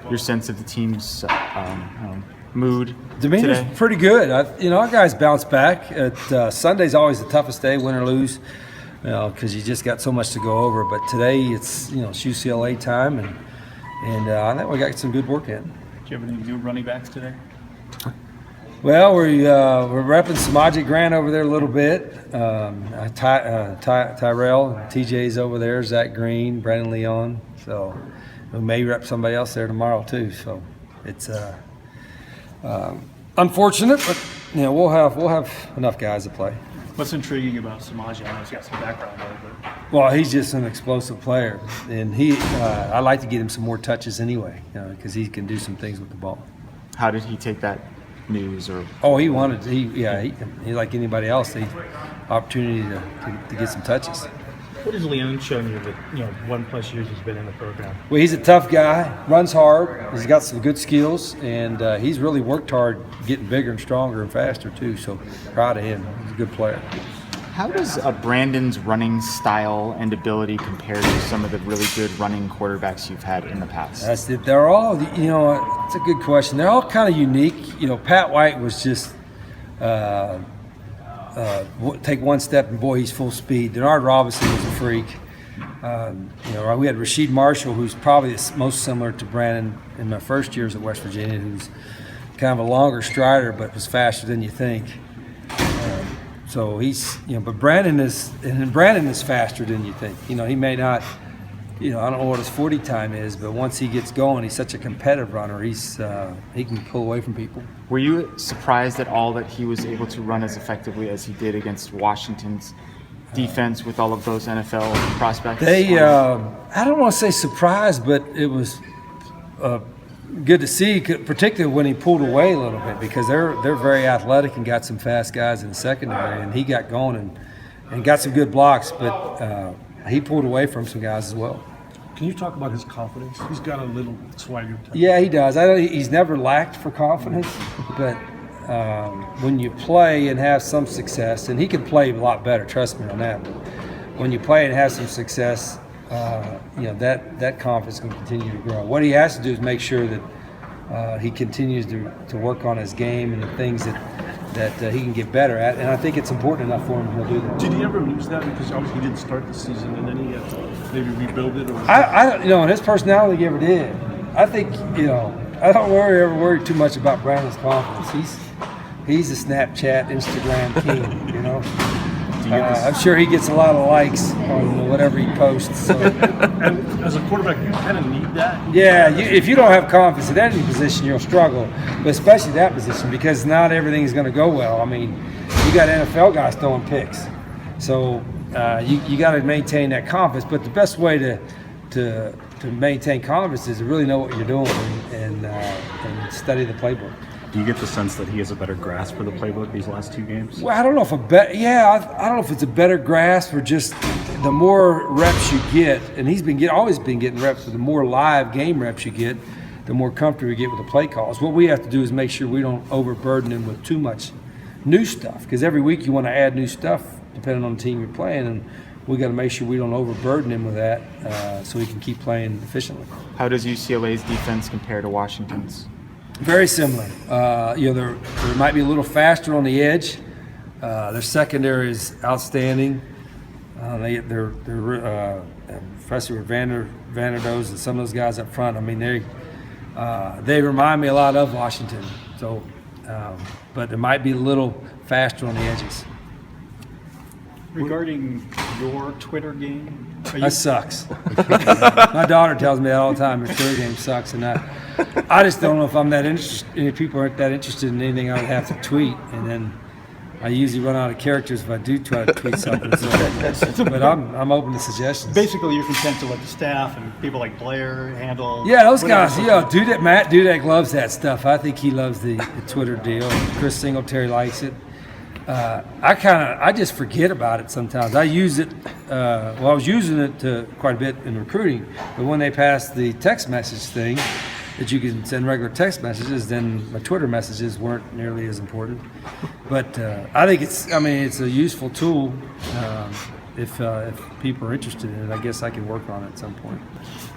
Your sense of the team's mood demeanor's today? Pretty good. Our guys bounce back. Sunday's always the toughest day, win or lose, because you just got so much to go over. But today it's UCLA time, and I think we got some good work in. Do you have any new running backs today? Well, we're repping Samajie Grant over there a little bit. Tyrell, TJ's over there. Zach Green, Brandon Leon. So we may rep somebody else there tomorrow too. So it's unfortunate, but we'll have enough guys to play. What's intriguing about Samajie? I know he's got some background there, but Well, he's just an explosive player, and I like to get him some more touches anyway, because he can do some things with the ball. How did he take that news? He wanted. He like anybody else, the opportunity to get some touches. What has Leon shown you that 1+ years he's been in the program? Well, he's a tough guy, runs hard, he's got some good skills, and he's really worked hard, getting bigger and stronger and faster too. So proud of him. He's a good player. How does Brandon's running style and ability compare to some of the really good running quarterbacks you've had in the past? That's it. They're all, it's a good question. They're all kind of unique. Pat White was just take one step and boy, he's full speed. Denard Robinson was a freak. We had Rasheed Marshall, who's probably the most similar to Brandon in my first years at West Virginia, who's kind of a longer strider but was faster than you think. So he's, but Brandon is faster than you think. He may not, I don't know what his 40 time is, but once he gets going, he's such a competitive runner. He can pull away from people. Were you surprised at all that he was able to run as effectively as he did against Washington's defense with all of those NFL prospects? I don't want to say surprised, but it was good to see, particularly when he pulled away a little bit, because they're very athletic and got some fast guys in the secondary, and he got going and got some good blocks, but he pulled away from some guys as well. Can you talk about his confidence? He's got a little swagger to him. Yeah, he does. He's never lacked for confidence, but when you play and have some success, and he can play a lot better, trust me on that, but when you play and have some success, that confidence can continue to grow. What he has to do is make sure that he continues to work on his game and the things that he can get better at, and I think it's important enough for him he'll do that. Did he ever lose that? Because obviously he didn't start the season and then he had to maybe rebuild it? Or I don't, and his personality he ever did. I think, I don't ever worry too much about Brandon's confidence. He's a Snapchat, Instagram king, I'm sure he gets a lot of likes on whatever he posts. So. And as a quarterback, you kind of need that. Yeah, if you don't have confidence in any position, you'll struggle, but especially that position, because not everything is going to go well. I mean, you got NFL guys throwing picks, so you got to maintain that confidence. But the best way to maintain confidence is to really know what you're doing and study the playbook. Do you get the sense that he has a better grasp for the playbook these last two games? Well, I don't know if I don't know if it's a better grasp or just the more reps you get, and he's always been getting reps, but the more live game reps you get, the more comfortable you get with the play calls. What we have to do is make sure we don't overburden him with too much new stuff, because every week you want to add new stuff depending on the team you're playing, and we got to make sure we don't overburden him with that so he can keep playing efficiently. How does UCLA's defense compare to Washington's? Very similar. They might be a little faster on the edge. Their secondary is outstanding. They're Professor Vanderdoes and some of those guys up front. I mean, they remind me a lot of Washington. So, but they might be a little faster on the edges. regarding your Twitter game, that sucks. My daughter tells me that all the time. Your Twitter game sucks, and I just don't know if I'm that interested. If people aren't that interested in anything, I would have to tweet, and then I usually run out of characters if I do try to tweet something. So, but I'm open to suggestions. basically you're content to let the staff and people like Blair handle. Yeah, those guys. Matt Dudek loves that stuff. I think he loves the Twitter deal. Chris Singletary likes it. I just forget about it sometimes. I use it. I was using it quite a bit in recruiting, but when they passed the text message thing, that you can send regular text messages, then my Twitter messages weren't nearly as important. But I think it's a useful tool. if people are interested in it, I guess I can work on it at some point.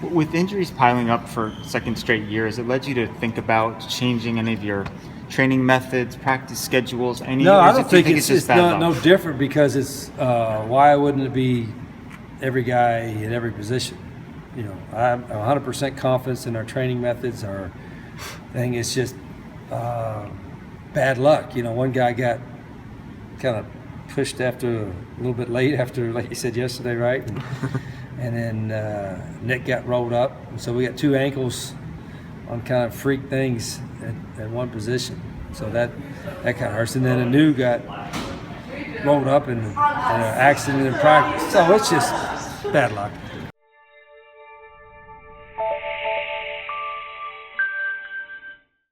With injuries piling up for second straight year, has it led you to think about changing any of your training methods, practice schedules? No, I don't think it's just bad no luck? different because it's why wouldn't it be every guy in every position? You know, I'm 100% confidence in our training methods. Our thing is just bad luck. You know, one guy got kind of pushed after a little bit late after, like you said yesterday, right? And then Nick got rolled up, and so we got two ankles on kind of freak things at one position. So that kind of hurts. And then a new got rolled up in an accident in practice. So it's just bad luck.